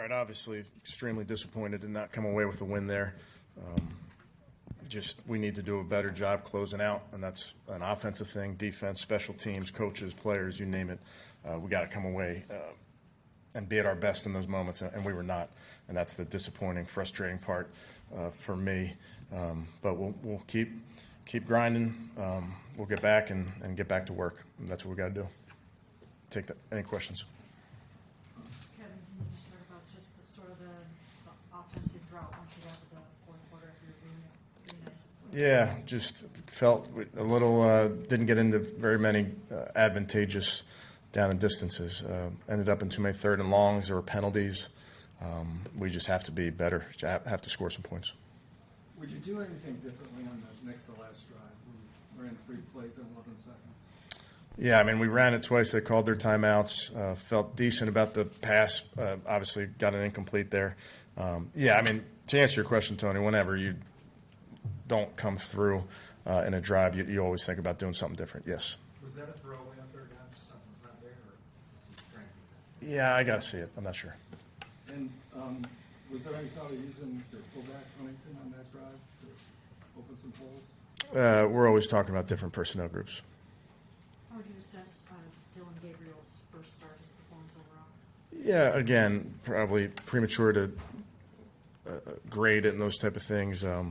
right, obviously extremely disappointed to not come away with a win there. We need to do a better job closing out, and that's an offensive thing, defense, special teams, coaches, players, you name it. We got to come away and be at our best in those moments, and we were not. And that's the disappointing, frustrating part for me. But we'll keep grinding. We'll get back and get back to work. And that's what we got to do. Take that. Any questions? Kevin, can you just talk about just the sort of the offensive drought once you got to the fourth quarter after your really nice? Yeah, just felt a little, didn't get into very many advantageous down and distances. Ended up in too many third and longs. There were penalties. We just have to be better, have to score some points. Would you do anything differently on the next to last drive? We ran 3 plays in 11 seconds. Yeah, I mean, we ran it twice. They called their timeouts. Felt decent about the pass. Obviously, got an incomplete there. Yeah, I mean, to answer your question, Tony, whenever you don't come through in a drive, you always think about doing something different, yes. Was that a throwaway on third down? Just something's not there? Or is he trying to do that? Yeah, I got to see it. I'm not sure. And was there any thought of using the fullback Huntington on that drive to open some holes? We're always talking about different personnel groups. How would you assess Dillon Gabriel's first start, his performance overall? Yeah, again, probably premature to grade it and those type of things. There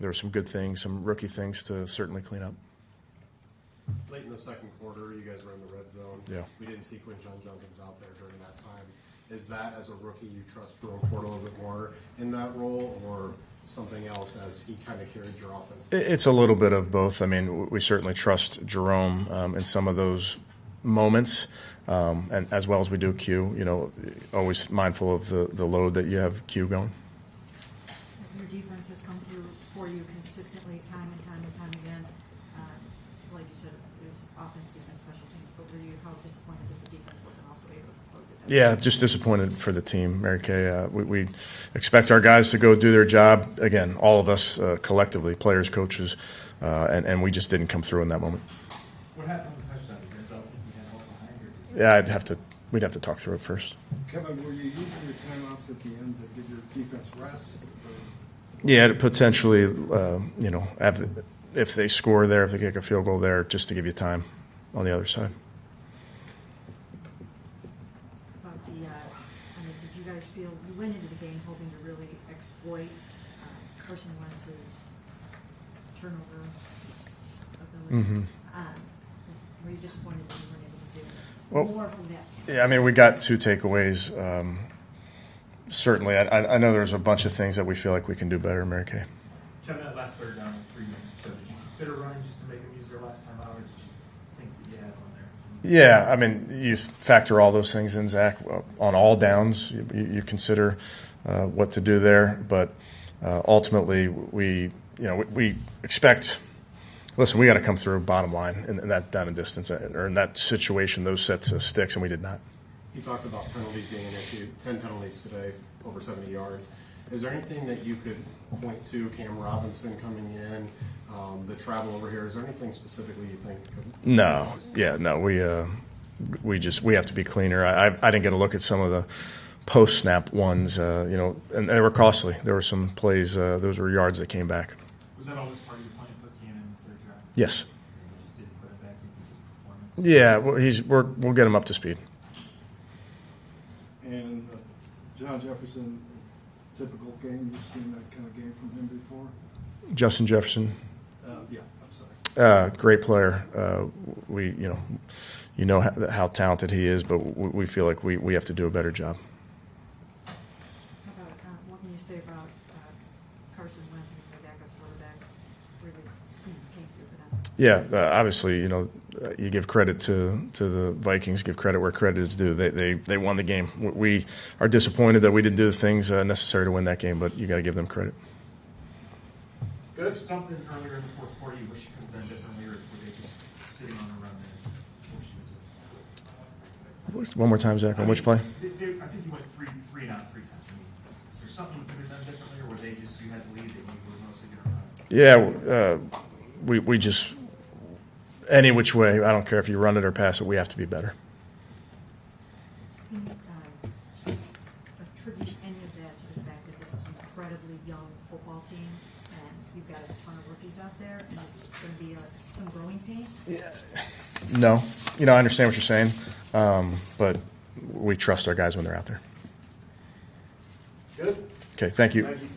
were some good things, some rookie things to certainly clean up. Late in the second quarter, you guys were in the red zone. Yeah. We didn't see Quinton Junkins out there during that time. Is that, as a rookie, you trust Jerome Ford a little bit more in that role, or something else as he kind of carried your offense? It's a little bit of both. I mean, we certainly trust Jerome in some of those moments, and as well as we do Q. You know, always mindful of the load that you have Q going. Your defense has come through for you consistently, time and time again. Like you said, it was offense, defense, special teams. But were you how disappointed that the defense wasn't also able to close it down? Yeah, just disappointed for the team, Mary Kay. We expect our guys to go do their job. Again, all of us collectively, players, coaches, and we just didn't come through in that moment. What happened with the touchdown? Did you had all behind or Yeah, we'd have to talk through it first. Kevin, were you using your timeouts at the end to give your defense rest? Yeah, to potentially, you know, if they score there, if they kick a field goal there, just to give you time on the other side. About the, I mean, did you guys feel you went into the game hoping to really exploit Carson Wentz's turnover ability? Mm-hmm. Were you disappointed that you weren't able to do Well, more from that standpoint? Yeah, I mean, we got 2 takeaways. Certainly, I know there's a bunch of things that we feel like we can do better, Mary Kay. Kevin, that last third down in 3 minutes or so, did you consider running just to make them use their last time out, or did you think that you had one there? Yeah, I mean, you factor all those things in, Zach. On all downs, you consider what to do there, but ultimately, we expect. Listen, we got to come through bottom line in that down and distance, or in that situation, those sets of sticks, and we did not. You talked about penalties being an issue. 10 penalties today, over 70 yards. Is there anything that you could point to? Cam Robinson coming in, the travel over here. Is there anything specifically you think could? No. Yeah. No. We have to be cleaner. I didn't get a look at some of the post snap ones. You know, and they were costly. There were some plays. Those were yards that came back. Was that always part of your plan to put Cam in the third drive? Yes. You just didn't put him back into his performance? Yeah. Well, we'll get him up to speed. And John Jefferson, typical game. You've seen that kind of game from him before? Justin Jefferson. Yeah, I'm sorry. Great player. You know how talented he is, but we feel like we have to do a better job. How about what can you say about Carson Wentz and the backup quarterback? Really came through for them. Yeah, obviously, you know, you give credit to the Vikings. Give credit where credit is due. They won the game. We are disappointed that we didn't do the things necessary to win that game, but you got to give them credit. Good. Something earlier in the fourth quarter you wish you could have done differently, or were they just sitting on the run there? One more time, Zach, on which play? I think you went three and out 3 times. I mean, is there something you could have done differently, or were they just, you had the lead that you were mostly going to run? Yeah, we just, any which way, I don't care if you run it or pass it, we have to be better. Can you attribute some growing pains? No. I understand what you're saying, but we trust our guys when they're out there. Good? Okay, thank you. Thank you.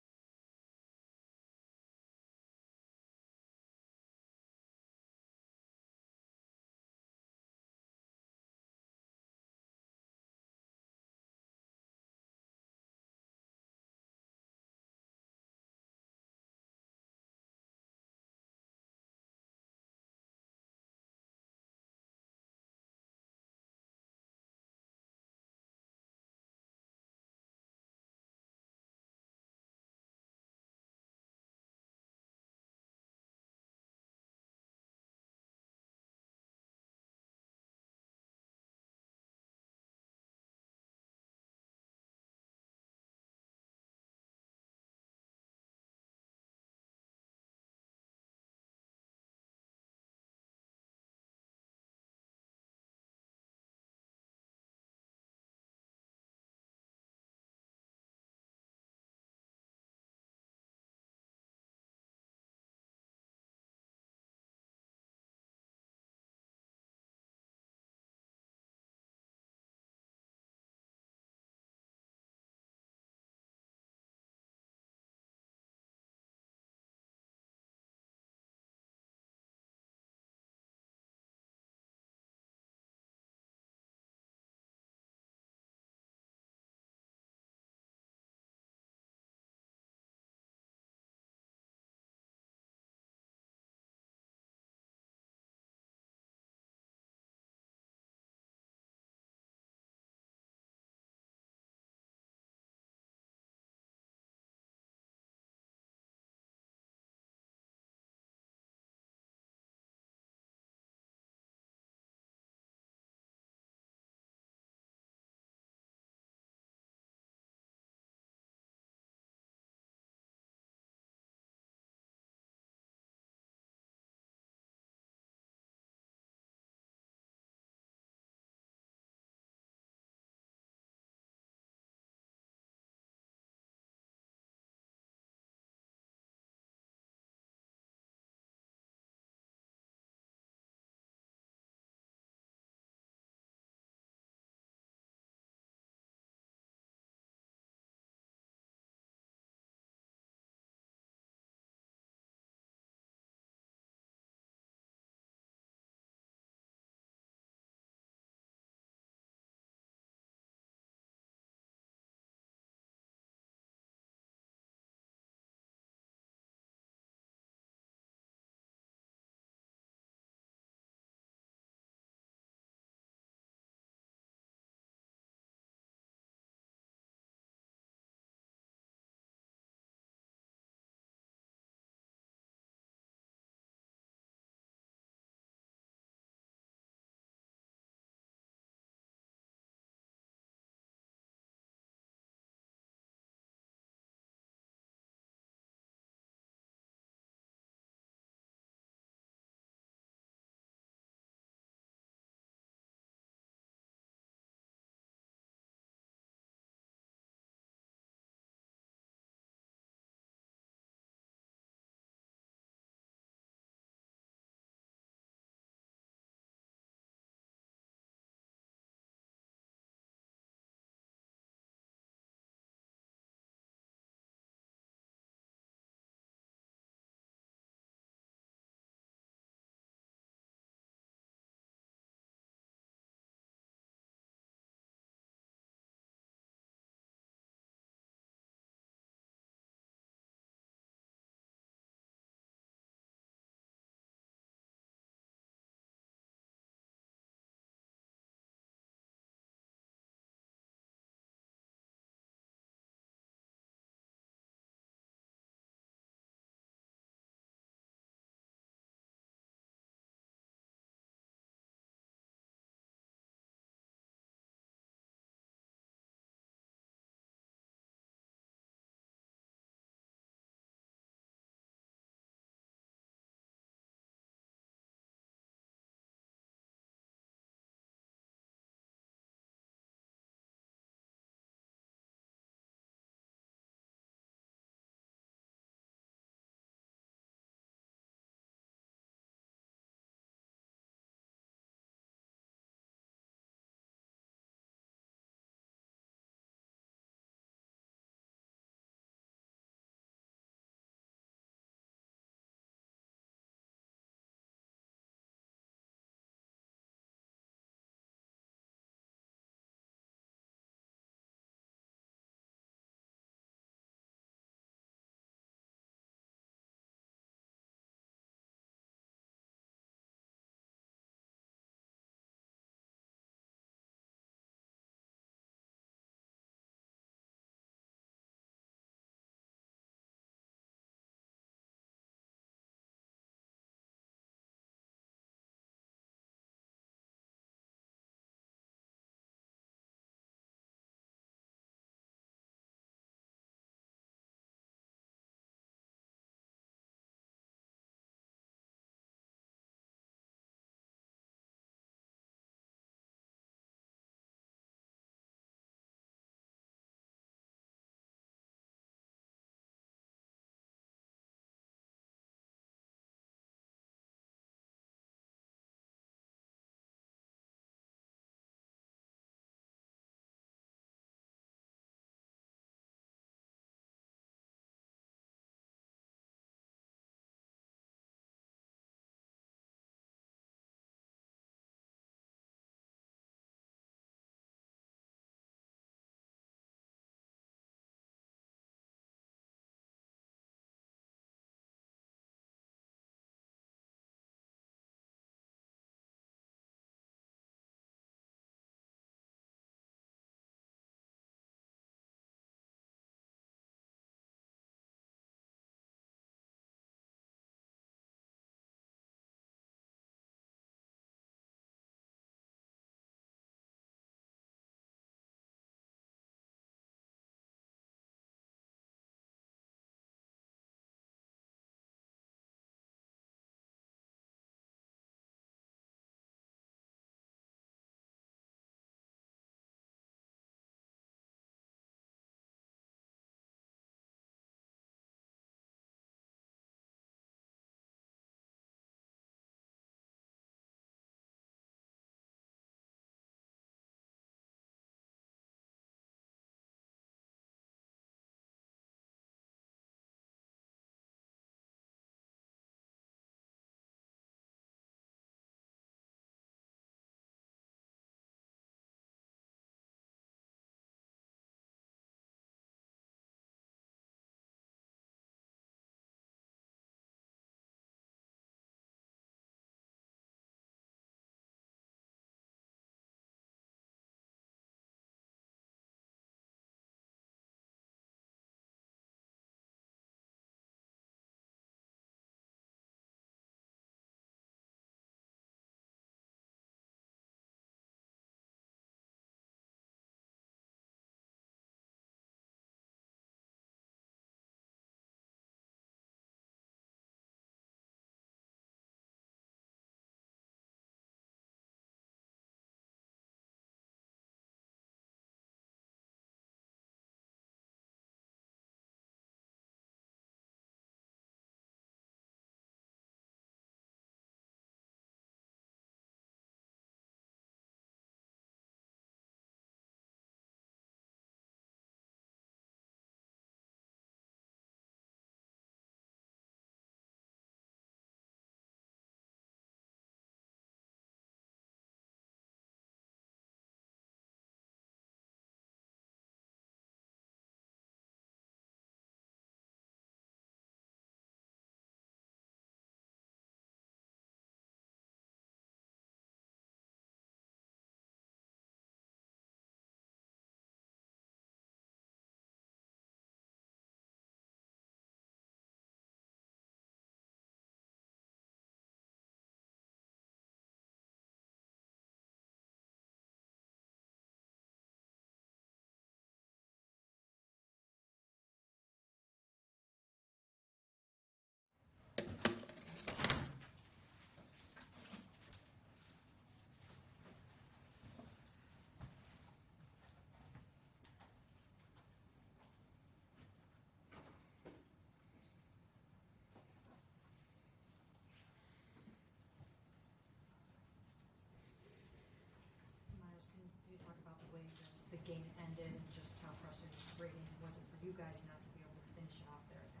you guys not to be able to finish it off there at the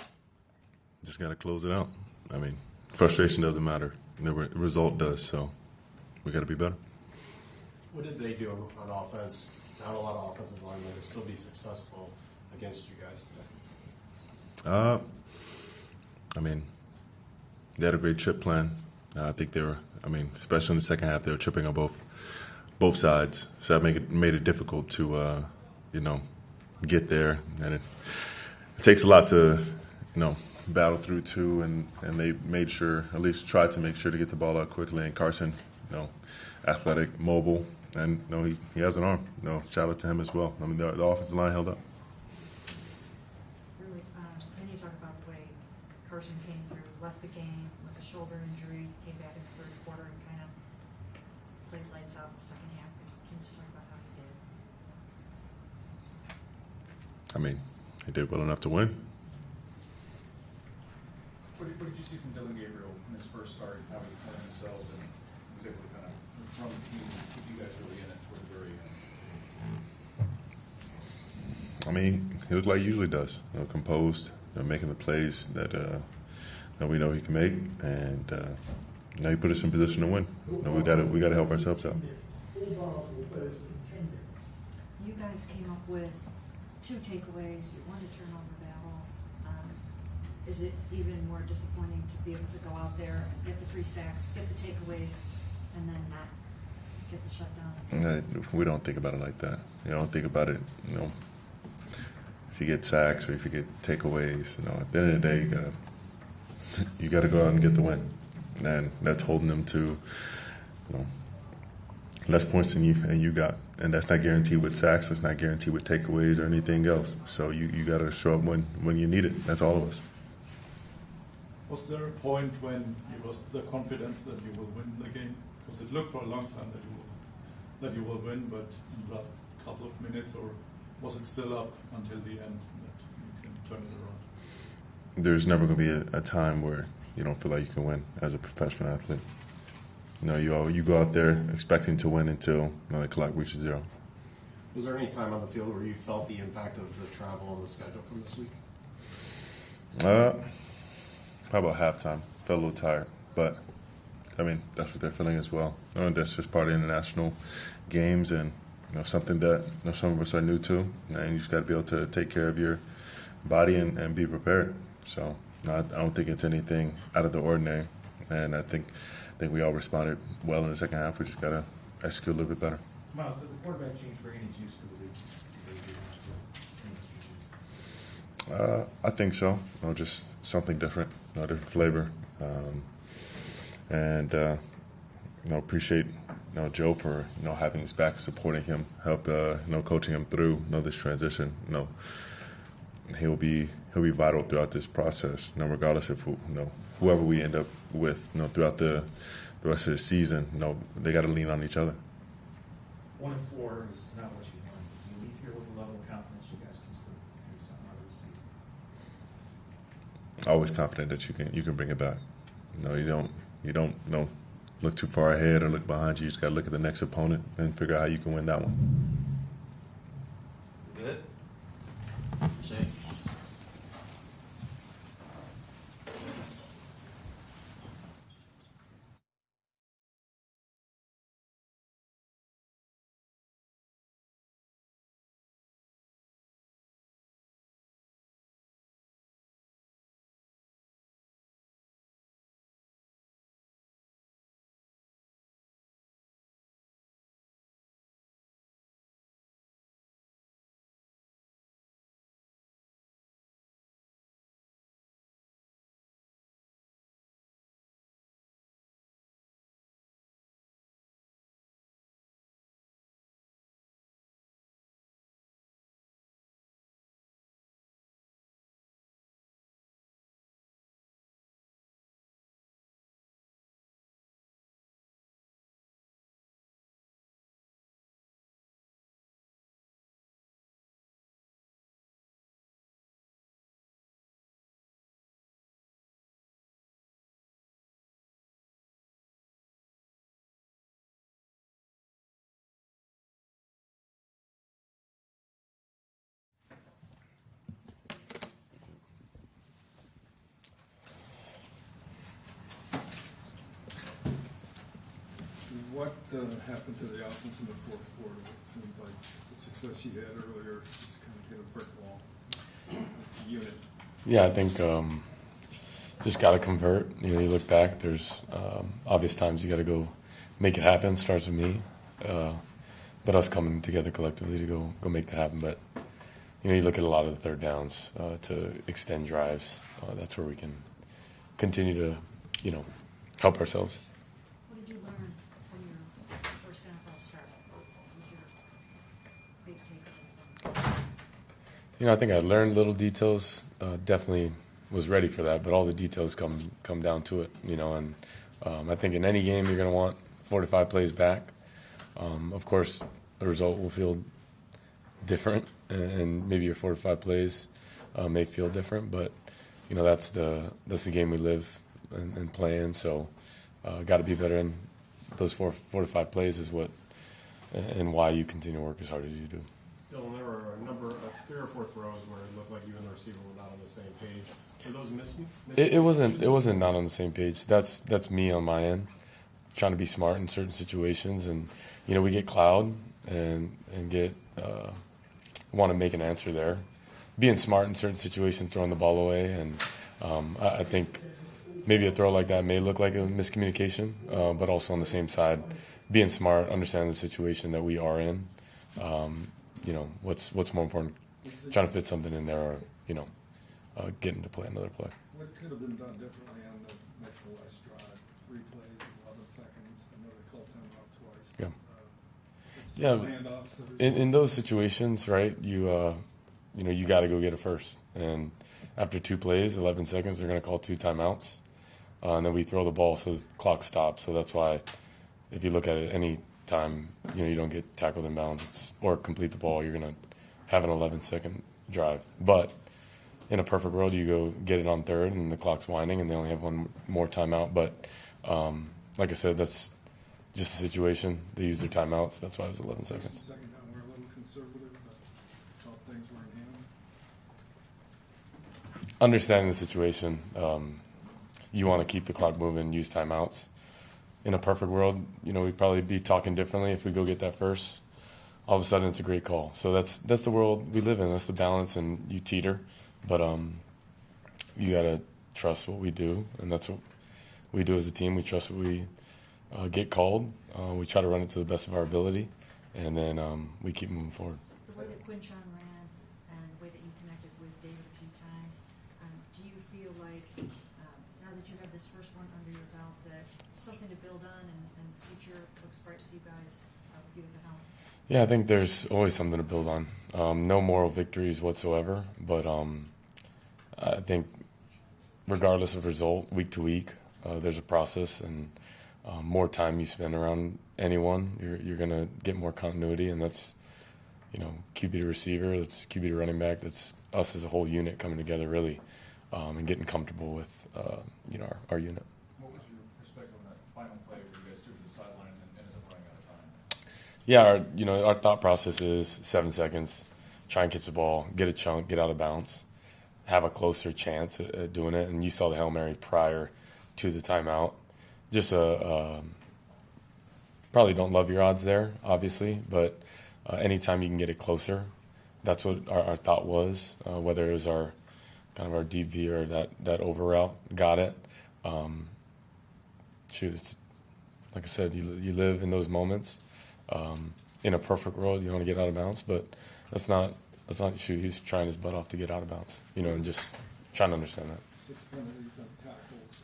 end? Just got to close it out. I mean, frustration doesn't matter. The result does, so we got to be better. What did they do on offense? Not a lot of offensive linemen to still be successful against you guys today. I mean, they had a great chip plan. I think they were. I mean, especially in the second half, they were chipping on both sides. So that made it difficult to, get there. And it takes a lot to, battle through too. And they made sure, at least tried to make sure to get the ball out quickly. And Carson, athletic, mobile, and he has an arm. Shout out to him as well. I mean, the offensive line held up. Really, then you talk about the way Carson came through, left the game with a shoulder injury, came back in the third quarter and kind of played lights out in the second half. Can you just talk about how he did? I mean, he did well enough to win. What did you see from Dillon Gabriel in his first start, how he played himself and was able to kind of run the team and keep you guys really in it toward the very end? I mean, he looked like he usually does. Composed, making the plays that we know he can make, and now he put us in position to win. We got to help ourselves out. You guys came up with 2 takeaways. You won a turnover battle. Is it even more disappointing to be able to go out there and get the 3 sacks, get the takeaways, and then not get the shutdown? We don't think about it like that. You don't think about it, if you get sacks or if you get takeaways. At the end of the day, you got to go out and get the win, and that's holding them to less points than you got, and that's not guaranteed with sacks. It's not guaranteed with takeaways or anything else. So you got to show up when you need it. That's all of us. Was there a point when you lost the confidence that you will win the game? Because it looked for a long time that you will win, but in the last couple of minutes, or was it still up until the end that you can turn it around? There's never going to be a time where you don't feel like you can win as a professional athlete. You go out there expecting to win until the clock reaches 0. Was there any time on the field where you felt the impact of the travel and the schedule from this week? Probably about halftime. Felt a little tired, but I mean that's what they're feeling as well. That's just part of international games, and something that some of us are new to, and you just got to be able to take care of your body and be prepared. So I don't think it's anything out of the ordinary, and I think we all responded well in the second half. We just got to execute a little bit better. Myles, did the quarterback change bring any juice to the league? I think so. Just something different, different flavor, and appreciate Joe for having his back, supporting him, help coaching him through this transition. He'll be vital throughout this process. Regardless of whoever we end up with, throughout the rest of the season, they got to lean on each other. 1-4 is not what you want. You leave here with a level of confidence you guys can still do something out of this season. Always confident that you can bring it back. You don't look too far ahead or look behind you. You just got to look at the next opponent and figure out how you can win that one. Good. What happened to the offense in the fourth quarter? It seemed like the success you had earlier just kind of hit a brick wall. The unit. Yeah, I think just got to convert. You know, you look back, there's obvious times you got to go make it happen. Starts with me. But us coming together collectively to go make that happen. But, you know, you look at a lot of the third downs to extend drives. That's where we can continue to, you know, help ourselves. What did you learn from your first NFL start? What was your big takeaway? You know, I think I learned little details. Definitely was ready for that, but all the details come down to it, you know. And I think in any game you're going to want 4 to 5 plays back. Of course, the result will feel different, and maybe your 4 to 5 plays may feel different. But you know, that's the game we live and play in. So, got to be better in those 4 to 5 plays is what and why you continue to work as hard as you do. Dillon, there were a number of 3 or 4 throws where it looked like you and the receiver were not on the same page. Were those missing? It wasn't not on the same page. That's me on my end, trying to be smart in certain situations, and you know, we get cloud and get want to make an answer there. Being smart in certain situations, throwing the ball away, and I think maybe a throw like that may look like a miscommunication, but also on the same side, being smart, understanding the situation that we are in. You know, what's more important, trying to fit something in there, or you know, getting to play another play. What could have been done differently on the next to last drive? 3 plays, 11 seconds. I know they called timeout twice. Yeah. Handoffs. In those situations, right? You know, you got to go get it first. And after 2 plays, 11 seconds, they're going to call 2 timeouts, and then we throw the ball, so the clock stops. So that's why, if you look at it, any time you know you don't get tackled in bounds or complete the ball, you're going to have an 11-second drive. But in a perfect world, you go get it on 3rd, and the clock's winding, and they only have 1 more timeout. But like I said, that's just a situation. They use their timeouts. That's why it was 11 seconds. Second down, we're a little conservative, but thought things were in hand. Understanding the situation, you want to keep the clock moving, use timeouts. In a perfect world, you know, we'd probably be talking differently if we go get that first. All of a sudden, it's a great call. So that's the world we live in. That's the balance, and you teeter. But you got to trust what we do, and that's what we do as a team. We trust what we get called. We try to run it to the best of our ability, and then we keep moving forward. The way that Quinshon ran and the way that you connected with David a few times, do you feel like now that you have this first one under your belt, that something to build on and the future looks bright with you guys with you at the helm? Yeah, I think there's always something to build on. No moral victories whatsoever, but I think regardless of result, week to week, there's a process, and more time you spend around anyone, you're going to get more continuity, and that's, you know, QB to receiver, that's QB to running back, that's us as a whole unit coming together really, and getting comfortable with, you know, our unit. What was your perspective on that final play where you guys took to the sideline and ended up running out of time? Yeah, our thought process is 7 seconds, try and catch the ball, get a chunk, get out of bounds, have a closer chance at doing it. And you saw the Hail Mary prior to the timeout. Just probably don't love your odds there, obviously, but anytime you can get it closer, that's what our thought was. Whether it was our deep V or that over route, got it. It's, like I said, you live in those moments. In a perfect world, you want to get out of bounds, but that's not shoot. He's trying his butt off to get out of bounds, you know, and just trying to understand that. 6 penalties on tackles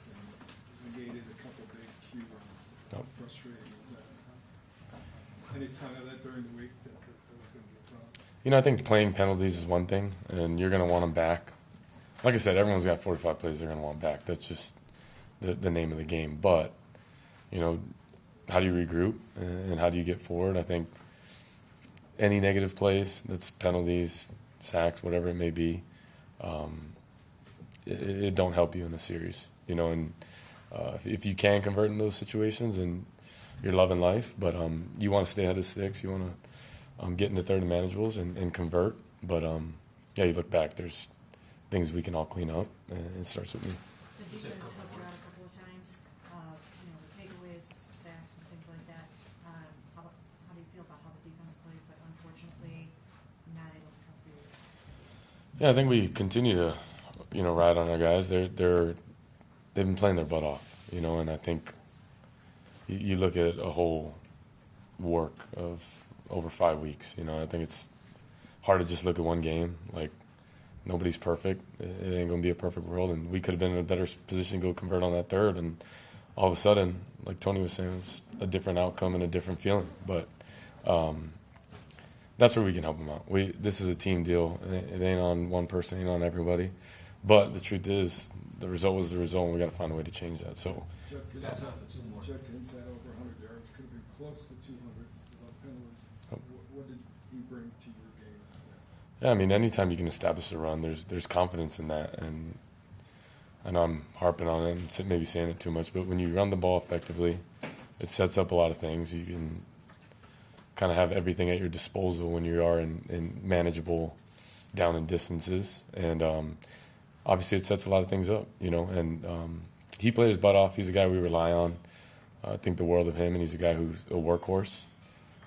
and negated a couple big Q runs. How frustrating was that? Any sign of that during the week that was going to be a problem? You know, I think playing penalties is one thing, and you're going to want them back. Like I said, everyone's got 45 plays they're going to want back. That's just the name of the game. But, you know, how do you regroup and how do you get forward? I think any negative plays, that's penalties, sacks, whatever it may be, it don't help you in a series, you know. And if you can convert in those situations, and you're loving life, but you want to stay ahead of sticks, you want to get into third and manageables and convert. But yeah, you look back, there's things we can all clean up, and it starts with me. The defense helped you out a couple of times, you know, the takeaways, sacks, and things like that. Yeah, I think we continue to, ride on our guys. They've been playing their butt off, and I think you look at a whole work of over 5 weeks. I think it's hard to just look at one game. Like, nobody's perfect. It ain't going to be a perfect world, and we could have been in a better position to go convert on that third, and all of a sudden, like Tony was saying, it's a different outcome and a different feeling. But that's where we can help them out. This is a team deal. It ain't on one person, it ain't on everybody. But the truth is, the result was the result, and we got to find a way to change that. So That's up for 2 more. Judkins had over 100 yards, could have been close to 200 without penalties. What did he bring to your game? yeah, I mean, anytime you can establish a run, there's confidence in that, and I know I'm harping on it and maybe saying it too much, but when you run the ball effectively, it sets up a lot of things. You can kind of have everything at your disposal when you are in manageable down and distances, and obviously it sets a lot of things up, and he played his butt off. He's a guy we rely on. I think the world of him, and he's a guy who's a workhorse,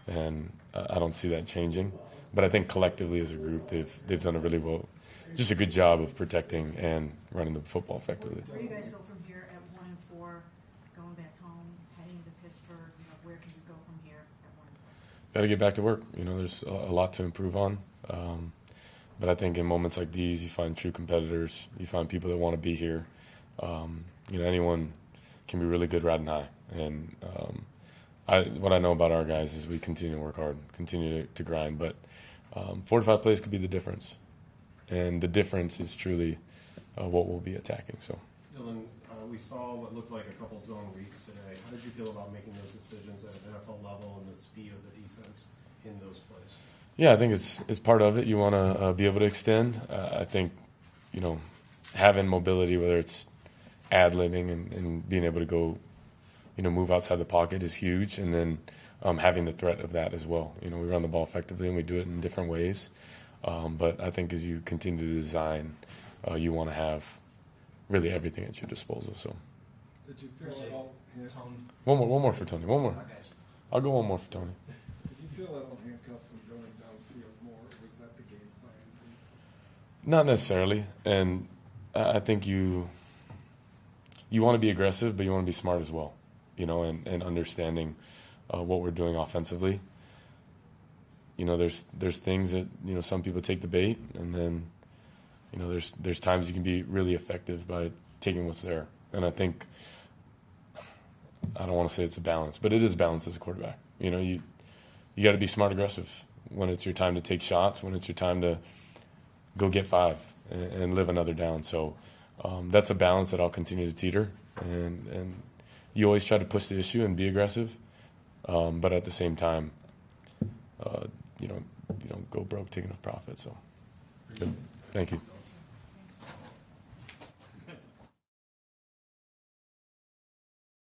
and I don't see that changing. But I think collectively as a group, they've done a really just a good job of protecting and running the football effectively. Where do you guys go from here at 1-4, going back home, heading into Pittsburgh? Where can you go from here at 1-4? Got to get back to work. There's a lot to improve on. But I think in moments like these, you find true competitors. You find people that want to be here. Anyone can be really good riding high. And what I know about our guys is we continue to work hard, continue to grind. But 4-5 plays could be the difference. And the difference is truly what we'll be attacking. So, Dillon, we saw what looked like a couple zone reads today. How did you feel about making those decisions at an NFL level and the speed of the defense in those plays? Yeah, I think it's part of it. You want to be able to extend. I think, having mobility, whether it's ad-libbing and being able to go, move outside the pocket is huge. And then having the threat of that as well. We run the ball effectively and we do it in different ways. But I think as you continue to design, you want to have really everything at your disposal. So, Did you feel at all? one more for Tony. One more. I'll go one more for Tony. Did you feel at all handcuffed from going downfield more? Or was that the game plan? Not necessarily, and I think you want to be aggressive, but you want to be smart as well, and understanding what we're doing offensively. There's things that some people take the bait, and then there's times you can be really effective by taking what's there. And I think I don't want to say it's a balance, but it is balance as a quarterback. You got to be smart, aggressive when it's your time to take shots, when it's your time to go get 5 and live another down. So that's a balance that I'll continue to teeter, and you always try to push the issue and be aggressive, but at the same time, you don't go broke taking a profit. So, good. Thank you.